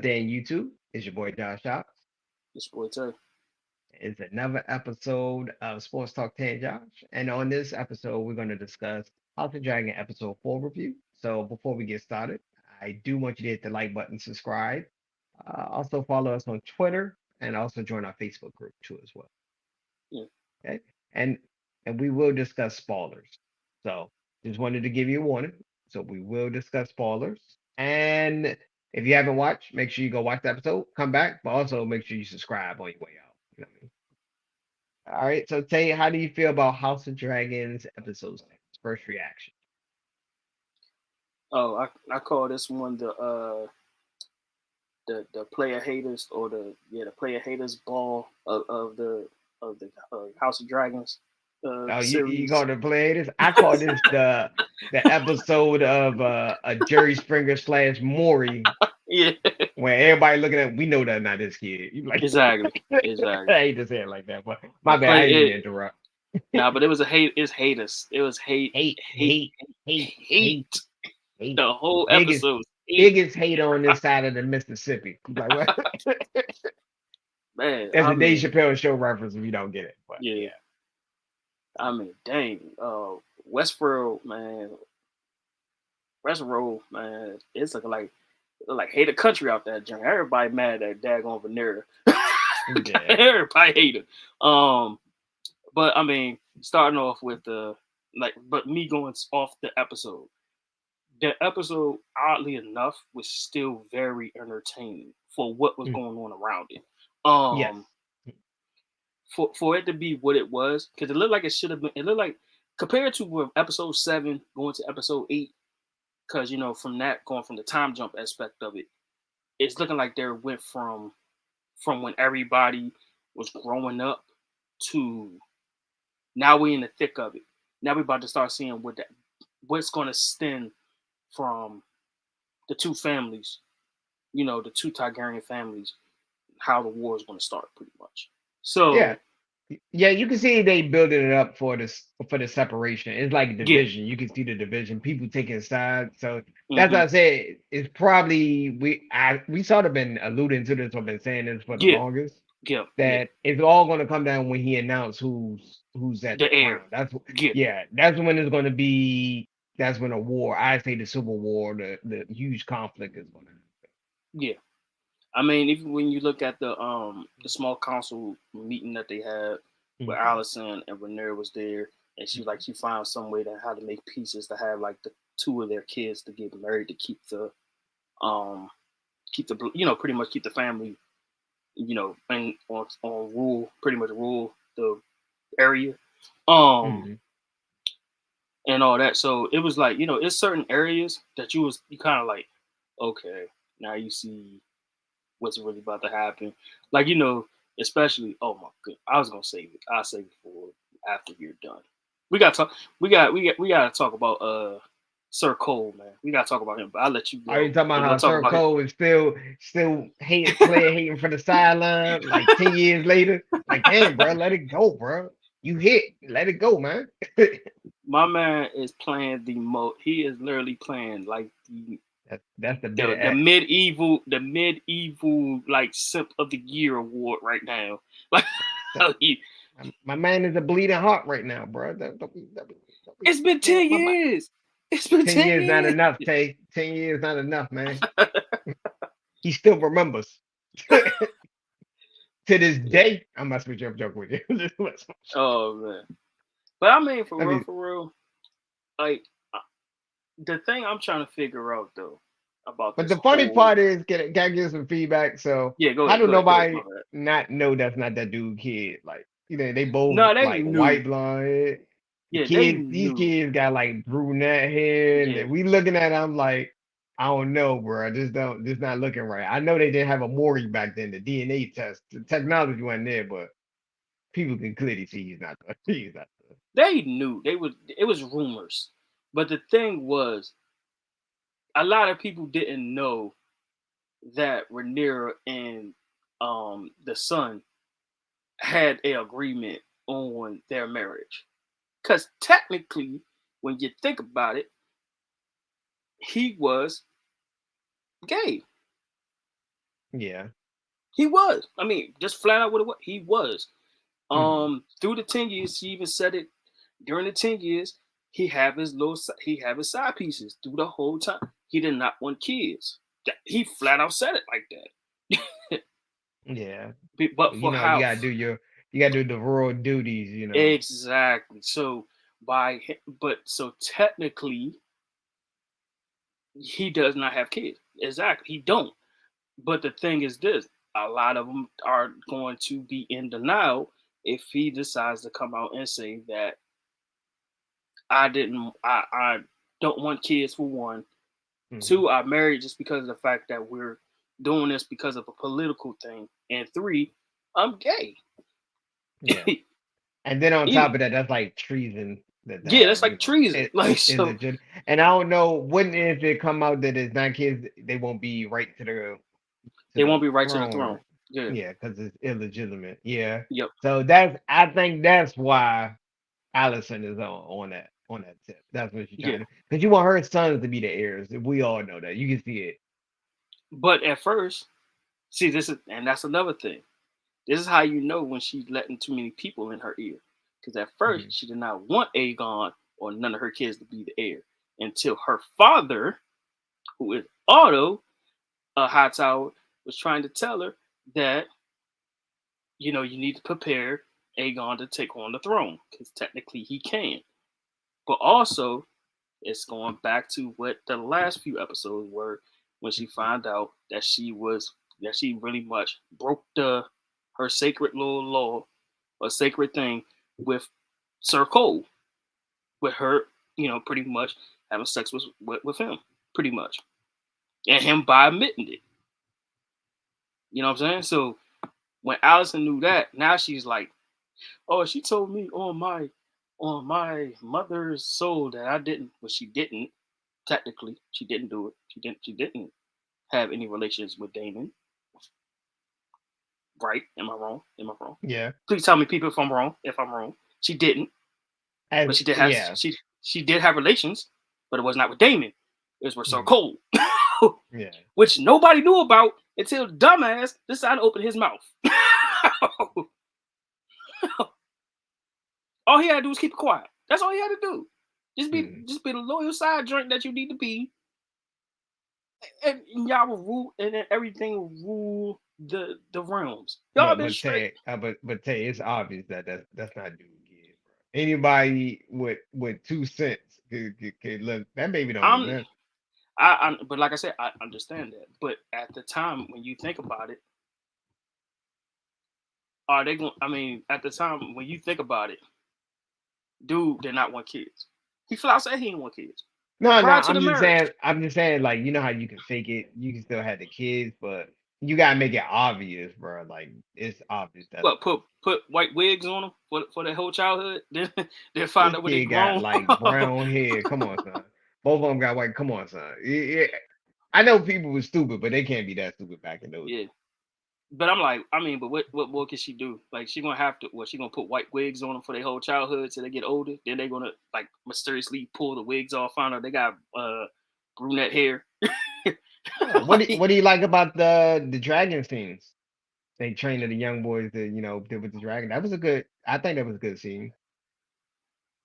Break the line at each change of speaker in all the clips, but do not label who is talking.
Day on YouTube. It's your boy Josh Shops.
This boy Tay.
It's another episode of Sports Talk 10 Josh. And on this episode, we're going to discuss House of Dragon episode 4 review. So before we get started, I do want you to hit the like button, subscribe. Also follow us on Twitter and also join our Facebook group too as well.
Yeah.
Okay. And and we will discuss spoilers. So just wanted to give you a warning. So we will discuss spoilers. And if you haven't watched, make sure you go watch the episode, come back, but also make sure you subscribe on your way out. You know what I mean? All right. So Tay, how do you feel about House of Dragons episode 6? First reaction.
Oh, I call this one the player haters or the player haters ball of the House of Dragons
Oh, you
series.
going to play this? I call this the episode of a Jerry Springer slash Maury
Yeah,
where everybody looking at we know that's not this kid. You like
exactly,
I
exactly.
hate to say it like that, but my
The
bad. I
play
didn't mean
it
to interrupt.
Nah, but it was a hate. It's haters. It was
Hate,
hate,
hate, hate,
hate.
hate, hate.
The
The
whole
biggest,
episode. Hate,
biggest hate on this side of the Mississippi. Like what?
man.
That's a Dave Chappelle show reference if you don't get it. But
Yeah.
yeah,
Dang. Westworld, man. Westworld, man. It's looking like hate a country out there, junk. Everybody mad at daggone Vanera.
yeah.
Everybody hate her. But starting off with but me going off the episode. The episode, oddly enough, was still very entertaining for what was
Mm,
going on around it.
yes.
Um, for it to be what it was, because it looked like it should have been. It looked like compared to episode 7 going to episode 8, because from that going from the time jump aspect of it, it's looking like they went from when everybody was growing up to now we in the thick of it. Now we about to start seeing what's going to stem from the two families, the two Targaryen families, how the war is going to start, pretty much.
Yeah.
So
Yeah, you can see they building it up for the separation. It's like
yeah,
division. You can see the division, people taking sides. So that's
hmm
what I said. It's probably we sort of been alluding to this or been saying this for the
yeah,
longest.
yeah, yeah,
That it's all going to come down when he announced who's at the
the air,
crown. That's
yeah,
yeah, that's when it's going to be. That's when a war. I say the civil war, the huge conflict is going to happen.
yeah. Even when you look at the small council meeting that they had where
Mhm,
Allison and Rhaenyra was there, and
mhm.
she found some way to how to make pieces to have like the two of their kids to get married to um pretty much keep the family and on rule pretty much rule the area um
Mhm.
and all that. So it was like it's certain areas that you kind of like, okay, now you see what's really about to happen. Like, especially, oh my god, I was gonna save it. I'll save it for after you're done. We gotta talk. We gotta talk about Sir Cole, man. We gotta talk about him. But I'll let you
Are you
go.
talking about
We're gonna
how
talk
Sir
about him.
Cole is still hating for the sideline like 10 years later? Like, damn, bro, let it go, bro. You hit, let it go, man.
My man is playing he is literally playing like
That's the bit
the
of
the medieval the medieval like simp of the year award right now. Like he,
my man is a bleeding heart right now, bro.
it's been
Man,
10 years. It's been
10
ten
years not
years.
enough, Tay. 10 years not enough, man. He still remembers. To this
Yeah.
day, I'm not switching up joke with you.
Oh man. But
I mean,
for real, like uh, the thing I'm trying to figure out though about
but
this
the funny
whole
part is, can I give some feedback? So,
yeah,
how do
go ahead, my
nobody
bad.
not know that's not that dude kid? Like, they both
No, they
like
knew.
white blonde hair. The
Yeah, they
kids, these
knew.
kids got like brunette hair,
Yeah.
and we looking at. I'm like, I don't know, bro. This not looking right. I know they didn't have a Maury back then. The DNA test, the technology wasn't there, but people can clearly see he's not. He's not.
They knew. It was rumors. But the thing was, a lot of people didn't know that Rhaenyra and the son had a agreement on their marriage. Because technically, when you think about it, he was gay.
Yeah.
He was. I mean, just flat out what it was. He was.
Mhm.
Through the 10 years, he even said it during the 10 years, he have his side pieces through the whole time. He did not want kids. He flat out said it like that.
Yeah.
But
You
for
know,
how
you gotta do the rural duties, you know.
exactly. So but so technically he does not have kids. Exactly. He don't. But the thing is this, a lot of them are going to be in denial if he decides to come out and say that I don't want kids for one.
Mhm.
Two, I married just because of the fact that we're doing this because of a political thing. And three, I'm gay.
Yeah. And then on
Even
top of that, that's like treason that to
yeah, that's
have, you
like
know,
treason. Like
it
so
legit. And I don't know when if it come out that it's not kids, they won't be right to
they won't
the
be right to the
throne.
throne. Yeah.
Yeah, because it's illegitimate. Yeah.
Yep.
So I think that's why Allison is on that tip. That's what she's
Yeah.
trying to, because you want her sons to be the heirs. We all know that. You can see it.
But at first, see this is and that's another thing. This is how you know when she's letting too many people in her ear. Because at first
Mhm.
she did not want Aegon or none of her kids to be the heir until her father, who is Otto Hightower, was trying to tell her that you need to prepare Aegon to take on the throne because technically he can. But also, it's going back to what the last few episodes were when she
Mhm.
found out that she really much broke the her sacred little law or sacred thing with Sir Cole, with her, pretty much having sex with him, pretty much, and him by admitting it. You know what I'm saying? So when Allison knew that, now she's like, "Oh, she told me on my mother's soul that I didn't." Well, she didn't. Technically, she didn't do it. She didn't have any relations with Damon. Right? Am I wrong? Am I wrong?
Yeah.
Please tell me, people, if I'm wrong. If I'm wrong, she didn't. But
As yeah.
she did have relations, but it was not with Damon. It was with Sir
Mhm.
Cole,
Yeah.
which nobody knew about until dumbass decided to open his mouth. All he had to do was keep it quiet. That's all he had to do.
Mhm.
Just be the loyal side joint that you need to be, and y'all will rule, and then everything will rule the realms. Y'all been straight.
But Tay, it's obvious that that's not doing good, bro. Anybody with 2 cents could look, that baby don't
I'm
exist.
but like I said, I understand that. But at the time when you think about it, are they going? I mean, at the time when you think about it, dude did not want kids. He flat out said he didn't want kids
No, no,
prior to the marriage.
I'm just saying, like, you know how you can fake it, you can still have the kids, but you gotta make it obvious, bro. Like, it's obvious that's
But
not.
put white wigs on them for their whole childhood. Then find
This
out when they
kid got
grown.
like brown hair. Come on, son. Both of them got white. Come on, son. I know people were stupid, but they can't be that stupid back in those
Yeah.
days.
But I'm like, I mean, but what more can she do? Like, she gonna have to, what, she gonna put white wigs on them for their whole childhood till they get older? Then they gonna like mysteriously pull the wigs off, find out they got brunette hair.
Yeah.
Like,
What do you like about the dragon scenes? They trained the young boys to, deal with the dragon. That was a good. I think that was a good scene.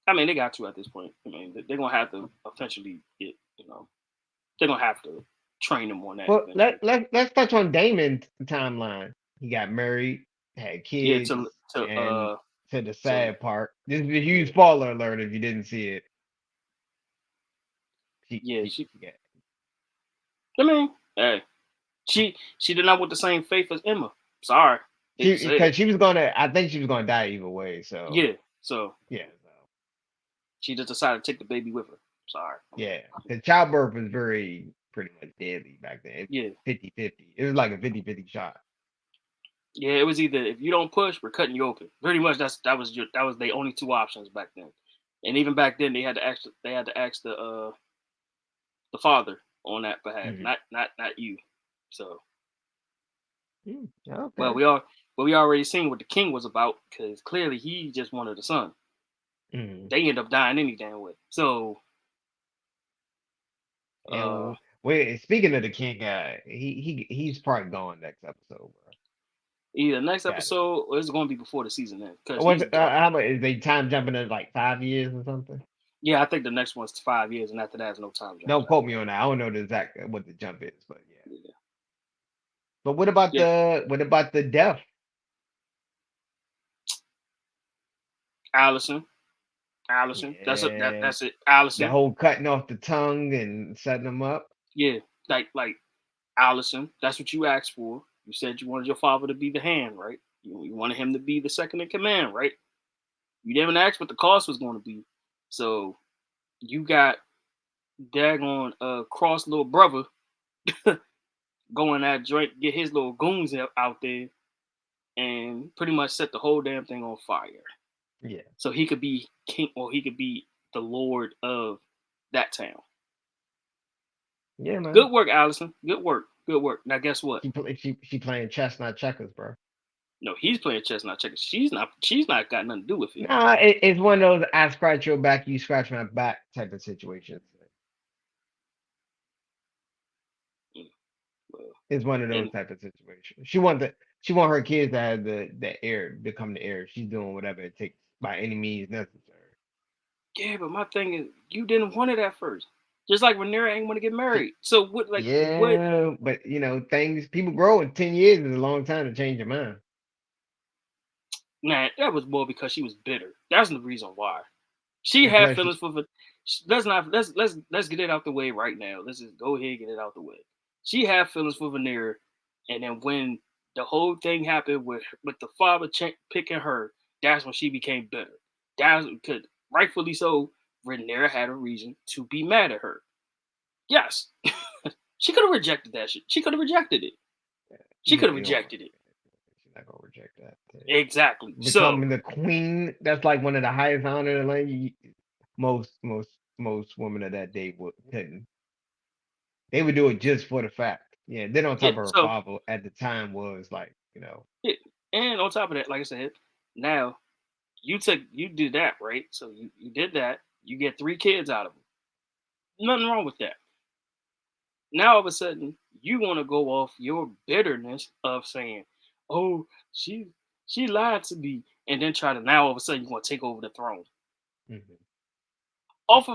I mean, they got to at this point. I mean, they're gonna have to eventually get, they're gonna have to train them on that
Well,
eventually.
let's touch on Damon's timeline. He got married, had
Yeah,
kids, and
to
to the
to
sad part. This is a huge
yeah,
spoiler alert if you didn't see it.
yeah.
She got
I mean, hey, she did not want the same faith as Emma. Sorry, hate to
she
say it.
because she was gonna. I think she was gonna die either way. So
Yeah, so
yeah,
she just decided to take the baby with her. Sorry.
yeah. Because childbirth was pretty much deadly back then. It
Yeah,
50-50. It was like a 50-50 shot.
yeah. It was either if you don't push, we're cutting you open. Pretty much that was the only two options back then. And even back then, they had to ask the father on that behalf,
Hmm.
not you. So, well,
Okay.
we already seen what the king was about because clearly he just wanted a son.
Hmm.
They end up dying any damn way. So, uh,
And Wait, speaking of the king, he's probably gone next episode, bro.
Either next
Got it.
episode or it's going to be before the season ends because
What's
he's done.
how much is they time jumping in like 5 years or something?
Yeah, I think the next one's 5 years, and after that, there's no time jumps
Don't
after
quote me on that. I don't know the exact what the jump is, but yeah.
that.
But what about
Yeah,
the death?
Allison.
Yeah,
That's it.
the
Allison.
whole cutting off the tongue and setting them up.
Yeah, like Allison. That's what you asked for. You said you wanted your father to be the hand, right? You wanted him to be the second in command, right? You didn't ask what the cost was going to be. So you got daggone Cross little brother going at joint, get his little goons out there and pretty much set the whole damn thing on fire.
Yeah,
So he could be king or he could be the lord of that town.
yeah, man.
Good work, Allison. Good work. Good work. Now guess what?
She playing chess, not checkers, bro.
No, he's playing chess, not checkers. She's not got nothing to do with it.
Nah, it's one of those I scratch your back, you scratch my back type of situations.
Well,
It's one of those
and
type of situations. She want her kids to have the heir, become the heir. She's doing whatever it takes by any means necessary.
yeah, but my thing is you didn't want it at first. Just like Rhaenyra ain't want to get married. So what like what
Yeah, but things people grow in 10 years is a long time to change your mind.
nah, that was more because she was bitter. That's the reason why. She
And
had
plus,
feelings for let's get it out the way right now. Let's just go ahead and get it out the way. She had feelings for Veneer, and then when the whole thing happened with the father picking her, that's when she became bitter. That's because rightfully so, Rhaenyra had a reason to be mad at her. Yes, she could have rejected that shit. She could have rejected it. She could have
you don't.
rejected it.
She's not gonna reject that.
Exactly. So
Becoming the queen, that's like one of the highest honors in the land. Most women of that day couldn't. They would do it just for the fact. Yeah. Then on
yeah,
top of her
so
father at the time was like,
yeah. And on top of that, like I said, now you did that, right? So you did that. You get 3 kids out of them. Nothing wrong with that. Now all of a sudden you want to go off your bitterness of saying, "Oh, she lied to me," and then try to now all of a sudden you want to take over the throne
mhm.
off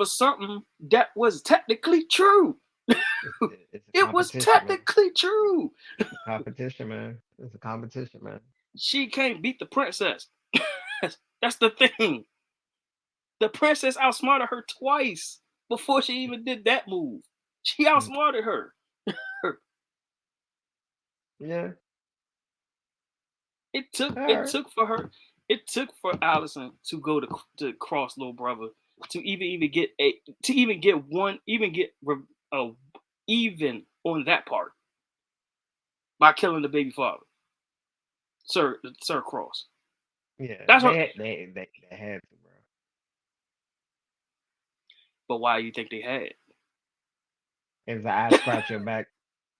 of something that was technically true.
It's a
It was
competition, man.
technically true.
Competition, man. It's a competition, man.
She can't beat the princess. That's the thing. The princess outsmarted her twice before she even did that move. She
Mm.
outsmarted her.
Yeah.
It took
All
it
right.
took for her. It took for Allison to go to cross little brother to even get one uh, even on that part by killing the baby father, Sir Cross.
Yeah.
That's what.
They had to, bro.
But why do you think they had?
It was an I scratch your back.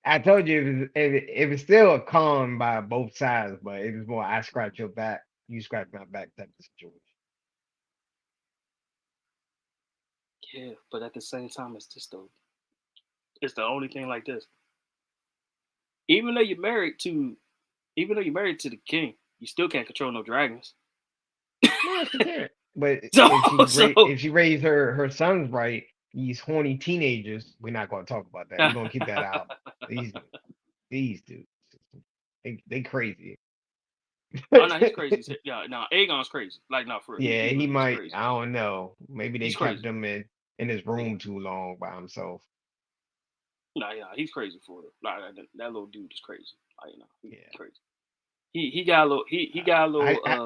I told you it was still a con by both sides, but it was more I scratch your back, you scratch my back type of situation.
Yeah, but at the same time, it's the only thing like this. Even though you're married to even though you're married to the king, you still can't control no dragons.
No, she can't. But
So so
if she raised her sons right, these horny teenagers, we're not gonna talk about that. We're gonna keep that out. These these dudes, they crazy.
oh no, he's crazy. Yeah, no, Aegon's crazy. Like no, for real,
Yeah, he
he's
might.
crazy.
I don't know. Maybe they
He's
kept
crazy.
him in his
Yeah,
room too long by himself.
no, yeah, he's crazy for real. Like that little dude is crazy. Like he's
Yeah.
crazy. He got a little he got a little
I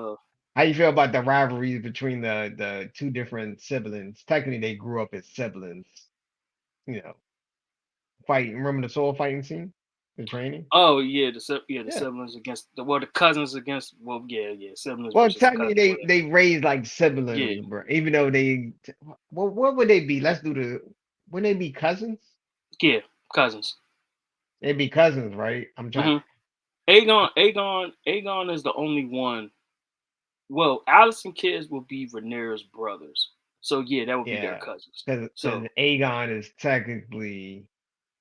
how you feel about the rivalries between the two different siblings? Technically, they grew up as siblings. You know, fighting. Remember the sword fighting scene, the training?
oh yeah the
Yeah.
siblings against the cousins against yeah siblings
Well,
versus
technically,
cousins whatever.
they raised like
Yeah
siblings, bro. Even though what would they be? Let's do would they be cousins?
yeah cousins.
They'd be cousins, right? I'm trying.
hmm Aegon is the only one. Well, Allison kids will be Rhaenyra's brothers. So yeah, that would be their
Yeah,
cousins.
because
So
Aegon is technically.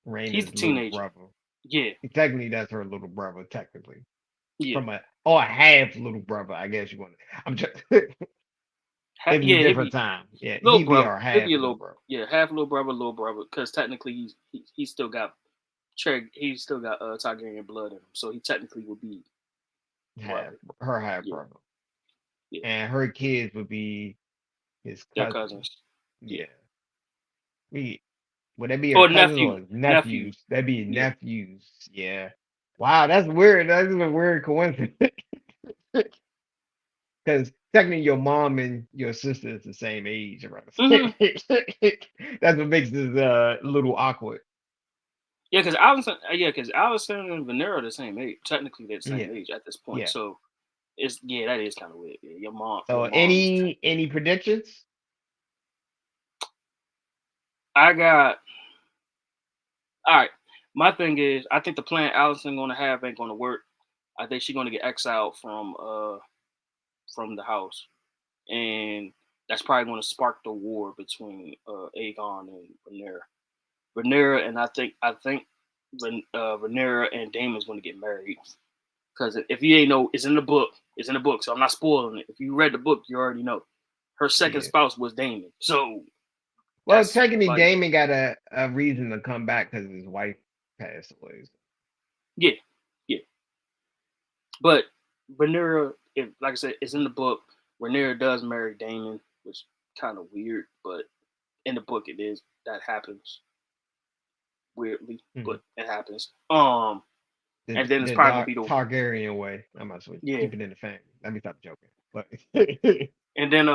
He's
Raina's
the
little
teenager.
brother.
Yeah,
Technically, that's her little brother. Technically,
yeah,
from a half little brother, I guess you want to. I'm just it's a
yeah. He'd
different
be
time. Yeah,
little
he'd be
brother.
our
He'd
half
be a
little
little,
brother.
yeah, half little brother. Because technically, he still got He's still got Targaryen blood in him, so he technically would be
Half
brother.
her half
Yeah,
brother,
yeah.
and her kids would be his
They're
cousins.
cousins. Yeah,
Yeah, we would that be her
or
cousins
nephew,
or his
nephew.
nephews? That'd be
Yeah.
nephews. Yeah. Wow, that's weird. That's a weird coincidence. Because technically, your mom and your sister is the same age, around.
Hmm.
That's what makes this a little awkward.
Yeah, because Allison and Vanera are the same age. Technically, they're the same
Yeah,
age at this point.
yeah.
So that is kind of weird. Yeah,
So
your mom is.
any predictions?
I got all right. My thing is, I think the plan Allison gonna have ain't gonna work. I think she's gonna get exiled from the house, and that's probably gonna spark the war between Aegon and Rhaenyra. Rhaenyra and I think Rhaenyra and Daemon's gonna get married. Because if you ain't know, it's in the book. It's in the book, so I'm not spoiling it. If you read the book, you already know. Her second
Yeah.
spouse was Daemon. So
Well,
that's
technically,
like,
Damon got a reason to come back because his wife passed away.
yeah, yeah. But Rhaenyra, if like I said, it's in the book. Rhaenyra does marry Daemon, which kind of weird, but in the book it is that happens weirdly,
Mhm.
but it happens.
The
And then it's
the
probably gonna be the
Targaryen way. I'm not supposed to
yeah,
keep it in the family. Let me stop joking. But
and then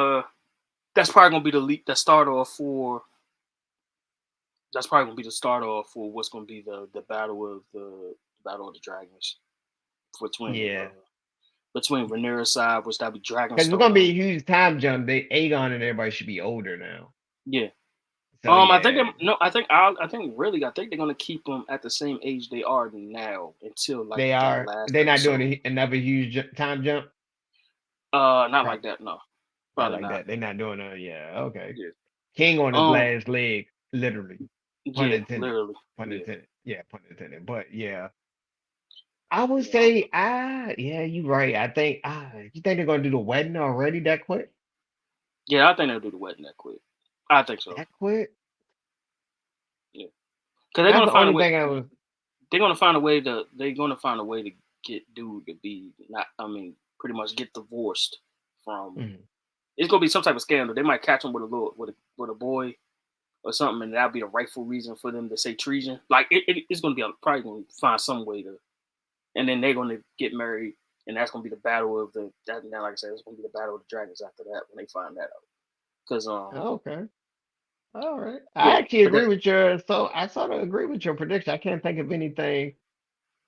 that's probably gonna be the start off for that's probably gonna be the start off for what's gonna be the battle of the dragons
yeah,
between Rhaenyra's side, which that'll be
because it's gonna be
Dragonstone.
a huge time jump. Aegon and everybody should be older now.
Yeah.
So
I think
yeah,
no, I think they're gonna keep them at the same age they are now until like
they
that
are.
last
They're not doing
episode.
another huge time jump.
Not like
Probably
that. No,
not
probably
like
not.
that. They're not doing a yeah. Okay,
Yeah.
King on his
Um.
last leg, literally. Pun
Yeah.
intended.
Literally.
Pun
Yeah.
intended. Yeah, pun intended. But yeah. I would
Yeah.
say, yeah, you're right. I think, you think they're gonna do the wedding already that quick?
Yeah. I think they'll do the wedding that quick. I think so.
That quick?
Yeah. Because they're
That's
gonna
the
find a
only
way.
thing I was.
They're gonna find a way to. They're gonna find a way to get dude to be not. I mean, pretty much get divorced from.
Mhm.
It's gonna be some type of scandal. They might catch him with a little with a boy or something, and that'll be the rightful reason for them to say treason. Like it's gonna be probably gonna find some way to, and then they're gonna get married, and that's gonna be the battle of the. That now, like I said, it's gonna be the battle of the dragons after that when they find that out. Because
Okay. All right. I
yeah,
actually
but
agree with your. So I sort of agree with your prediction. I can't think of anything.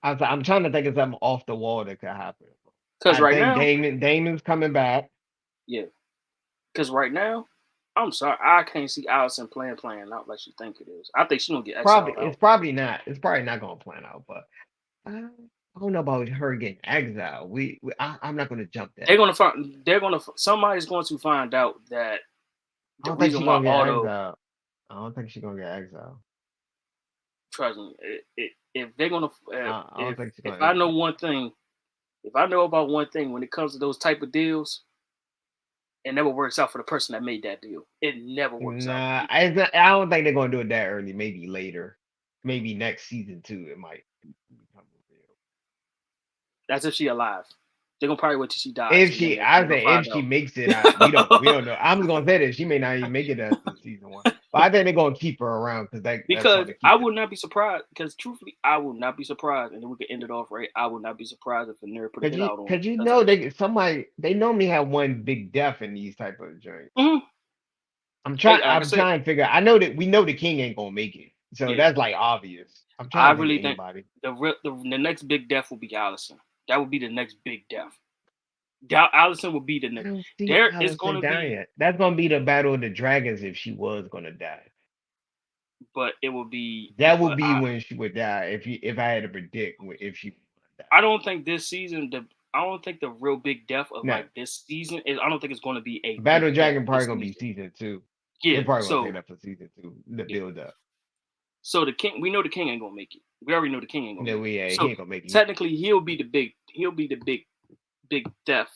I'm trying to think of something off the wall that could happen.
because
I
right
think
now,
Damon's coming back.
yeah, because right now. I'm sorry, I can't see Allison playing out like she think it is. I think she's gonna get
Probably
exiled
it's
out.
probably not. It's probably not gonna plan out. But I don't know about her getting exiled. I'm not gonna jump that.
Somebody's going to find out that
I
the
don't think
reason
she's
why
gonna get
Otto,
exiled. I don't think she's gonna get exiled.
trust me, if they're gonna
I don't think she's
if
gonna.
I know one thing, if I know about one thing when it comes to those type of deals, it never works out for the person that made that deal. It never works out.
Nah, I don't think they're gonna do it that early. Maybe later. Maybe next season too. It might become revealed.
That's if she alive. They're gonna probably wait till she dies
If
and then
she, I
they're gonna
say if
find
she
out.
makes it, we don't know. I'm just gonna say that she may not even make it as the season one. But I think they're gonna keep her around because that's
Because
gonna
I
keep it.
would not be surprised. Because truthfully, I would not be surprised, and then we could end it off right. I would not be surprised if Daenerys put a
Cause
hit
you,
out on
cause you
because
know they normally have one big death in these type of joints.
mm-hmm. Like I
I'm
said,
trying to figure. I know that we know the king ain't gonna make it, so
yeah,
that's like obvious. I'm
I
trying to think of
really think
anybody.
the next big death will be Allison. That would be the next big death. Allison will be the
I
next.
don't see
There is going
Allison
to
dying
be,
yet. That's gonna be the battle of the dragons if she was gonna die.
but it will be.
That would
But
be when she would die. If I had to predict if she would die.
I don't think this season. I don't think the real big death of
No,
like this season is. I don't think it's going to be a
Battle
big
of
death
Dragon probably
this
gonna be
season.
season two.
Yeah.
They're probably gonna say
So
that for season two. The
yeah.
build up.
So the king, we know the king ain't gonna make it. We already know the king ain't gonna
No,
make it.
he
So
ain't gonna make it.
technically, he'll be the big death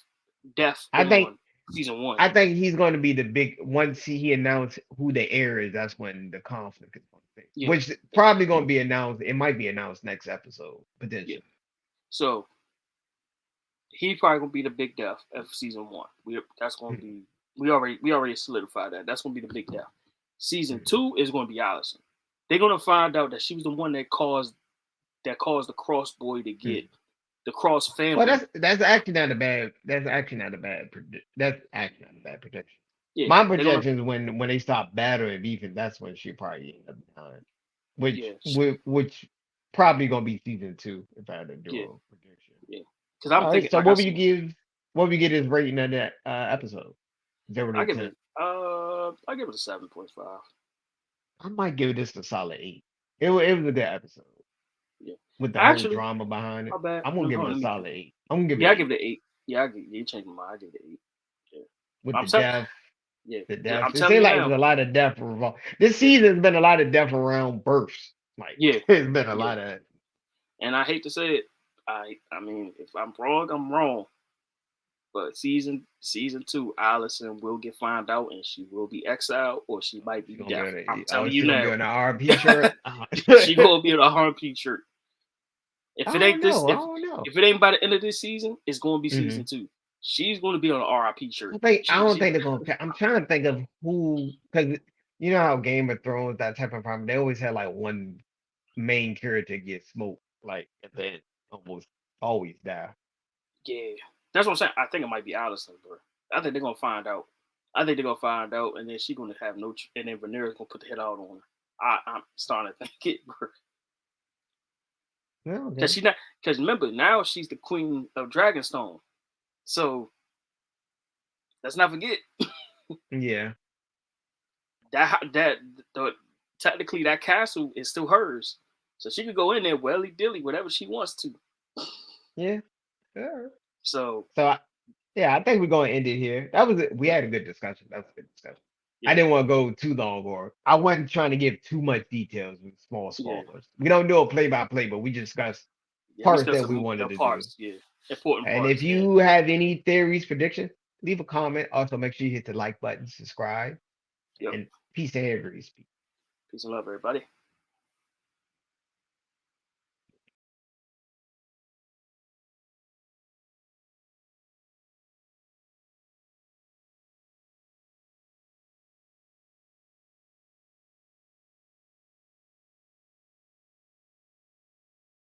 I think
on season 1.
I think he's going to be the big once he announced who the heir is. That's when the conflict is going to be,
Yeah,
which probably going to be announced. It might be announced next episode
yeah.
potentially.
So he probably gonna be the big death of season 1. That's gonna be we already solidified that. That's gonna be the big death. Season 2 is gonna be Allison. They're gonna find out that she was the one that caused the Cross boy to get the Cross family.
Well, that's actually not a bad. That's actually not a bad. That's actually not a bad prediction.
Yeah,
My
they're gonna
projection is when they stop battling beefing, that's when she probably end up behind. Which
yeah,
which probably gonna be season 2 if I had to do
yeah,
a prediction.
yeah. Because I'm
All right.
thinking,
So
like I
what would you
said,
give? What would you get his rating of that episode? 0
I
to
give
10.
it I give it a 7.5.
I might give this a solid 8. It was a good episode
Yeah.
with the whole
Actually,
drama behind it.
my bad.
I'm gonna give
Hold
it
on,
a
let me
solid 8. I'm gonna give
yeah, I
it
give
8
it an 8. Yeah, you changed my mind. I give it an 8. Yeah.
with
I'm
the
telling
death.
yeah,
The
yeah,
deaths.
I'm
It
telling
seems
you
like there's
now.
a lot of death involved. This
Yeah,
season's been a lot of death around births. Like
yeah,
it's been a
yeah.
lot of.
And I hate to say it, I mean, if I'm wrong, I'm wrong. But season 2, Allison will get found out, and she will be exiled, or she might be
She's gonna be
deaf.
on
I'm
a. Oh,
telling you
she's gonna be
now.
on an RP shirt.
She gonna be on a Harpy shirt. If
I
it
don't
ain't this,
know. I don't know.
if it ain't by the end of this season, it's gonna be
hmm
season 2. She's gonna be on an RIP shirt.
I don't
She
think they're gonna. I'm trying to think of who, because you know how Game of Thrones that type of problem. They always had like one main character get smoked, like and then almost always die.
yeah. That's what I'm saying. I think it might be Allison, bro. I think they're gonna find out. I think they're gonna find out, and then she's gonna have no, and then Rhaenyra's gonna put the head out on her. I'm starting to think it, bro.
Well,
Cause
okay.
she's not. Cause remember, now she's the queen of Dragonstone. So let's not forget
Yeah.
that the technically that castle is still hers. So she could go in there welly dilly whatever she wants to.
Yeah. Sure.
So
So yeah, I think we're going to end it here. We had a good discussion. That was a good discussion. I
yeah,
didn't want to go too long, or I wasn't trying to give too much details with small
yeah,
spoilers. We don't do a play by play, but we discuss
yeah. We
parts
discussed
that we wanted
the
to do.
parts, yeah, important
And if
parts, yeah.
you have any theories, predictions, leave a comment. Also, make sure you hit the like button, subscribe,
Yep.
and peace and hair grease.
Peace and love, everybody.